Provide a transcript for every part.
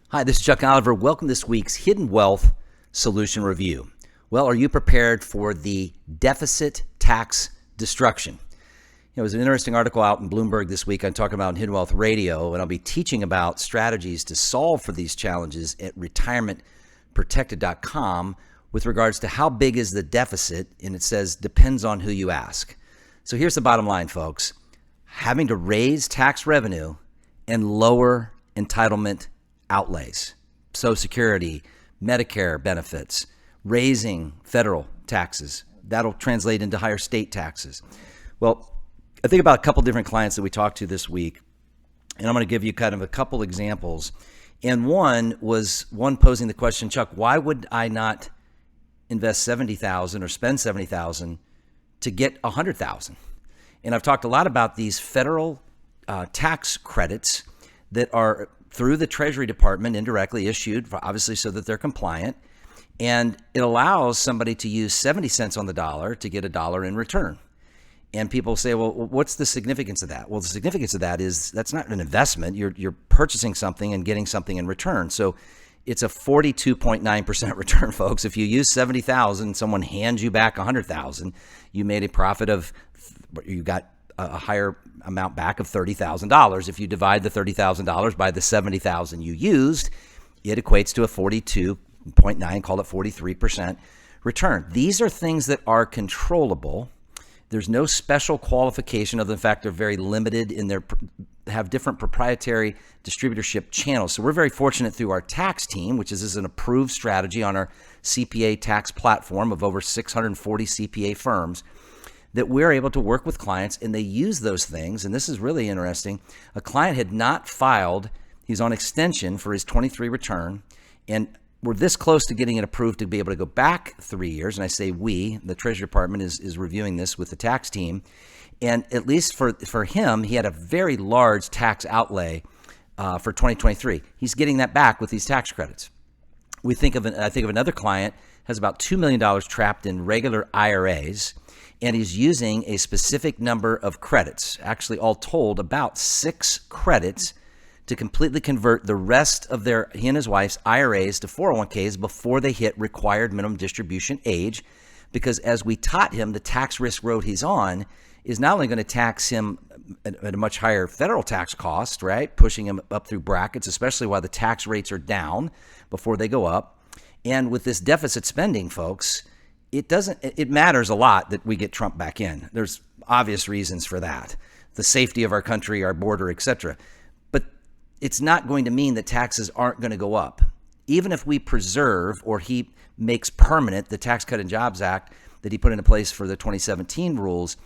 Hi, this is Chuck Oliver. Welcome to this week's Hidden Wealth Solution Review. Well, are you prepared for the deficit tax destruction? There was an interesting article out in Bloomberg this week I'm talking about Hidden Wealth Radio, and I'll be teaching about strategies to solve for these challenges at retirementprotected.com with regards to how big is the deficit, and it says depends on who you ask. So here's the bottom line, folks. Having to raise tax revenue and lower entitlement outlays, Social Security, Medicare benefits, raising federal taxes. That'll translate into higher state taxes. Well, I think about a couple different clients that we talked to this week, and I'm going to give you kind of a couple examples. And one posing the question, Chuck, why would I not invest $70,000 or spend $70,000 to get $100,000? And I've talked a lot about these federal tax credits that are through the Treasury Department indirectly issued, obviously so that they're compliant. And it allows somebody to use 70 cents on the dollar to get $1 in return. And people say, well, what's the significance of that? Well, the significance of that is that's not an investment. You're purchasing something and getting something in return. So it's a 42.9% return, folks. If you use 70,000, someone hands you back 100,000, you made a profit of, you got a higher amount back of $30,000. If you divide the $30,000 by the 70,000 you used, it equates to a 42.9, call it 43% return. These are things that are controllable. There's no special qualification other than the fact they're very limited in their, have different proprietary distributorship channels. So we're very fortunate through our tax team, which is an approved strategy on our CPA tax platform of over 640 CPA firms, that we're able to work with clients and they use those things. And this is really interesting. A client had not filed, he's on extension for his 23 return, and we're this close to getting it approved to be able to go back 3 years. And I say we, the Treasury Department is reviewing this with the tax team. And at least for him, he had a very large tax outlay for 2023. He's getting that back with these tax credits. I think of another client has about $2 million trapped in regular IRAs, and he's using a specific number of credits, actually all told about 6 credits, to completely convert the rest of he and his wife's IRAs to 401ks before they hit required minimum distribution age. Because as we taught him, the tax risk road he's on is not only going to tax him at a much higher federal tax cost, right? Pushing him up through brackets, especially while the tax rates are down before they go up. And with this deficit spending, folks, it matters a lot that we get Trump back in. There's obvious reasons for that. The safety of our country, our border, etc. But it's not going to mean that taxes aren't going to go up. Even if we preserve or he makes permanent the Tax Cut and Jobs Act that he put into place for the 2017 rules,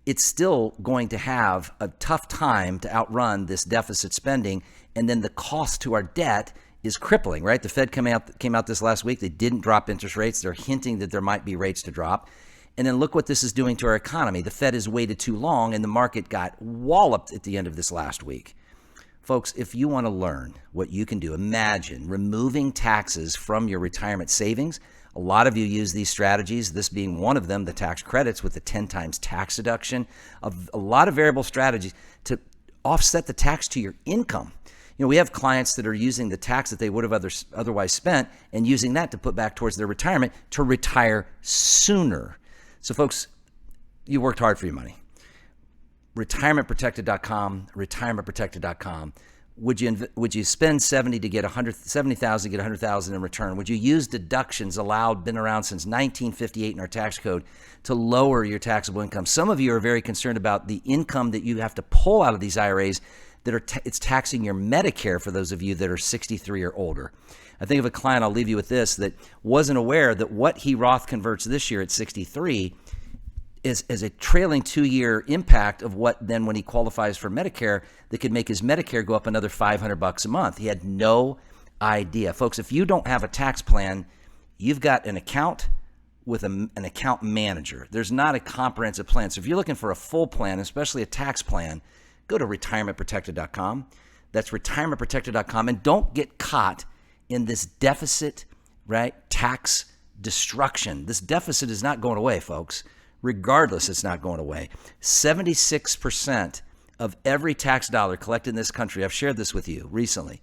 it's still going to have a tough time to outrun this deficit spending. And then the cost to our debt is crippling, right? The Fed came out this last week. They didn't drop interest rates. They're hinting that there might be rates to drop. And then look what this is doing to our economy. The Fed has waited too long and the market got walloped at the end of this last week. Folks, if you want to learn what you can do, imagine removing taxes from your retirement savings. A lot of you use these strategies, this being one of them, the tax credits with the 10 times tax deduction, a lot of variable strategies to offset the tax to your income. You know, we have clients that are using the tax that they would have otherwise spent and using that to put back towards their retirement to retire sooner. So folks, you worked hard for your money. Retirementprotected.com, retirementprotected.com. Would you spend 70 to get 70,000 to get 100,000 in return? Would you use deductions allowed, been around since 1958 in our tax code, to lower your taxable income? Some of you are very concerned about the income that you have to pull out of these IRAs that it's taxing your Medicare for those of you that are 63 or older. I think of a client, I'll leave you with this, that wasn't aware that what he Roth converts this year at 63 is a trailing 2-year impact of what then when he qualifies for Medicare, that could make his Medicare go up another $500 a month. He had no idea. Folks, if you don't have a tax plan, you've got an account with an account manager. There's not a comprehensive plan. So if you're looking for a full plan, especially a tax plan, go to retirementprotected.com. That's retirementprotected.com. And don't get caught in this deficit, right? Tax destruction. This deficit is not going away, folks. Regardless, it's not going away. 76% of every tax dollar collected in this country, I've shared this with you recently,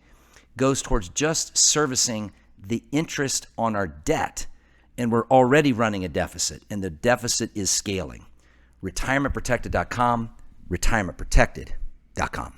goes towards just servicing the interest on our debt, and we're already running a deficit, and the deficit is scaling. retirementprotected.com, retirementprotected.com.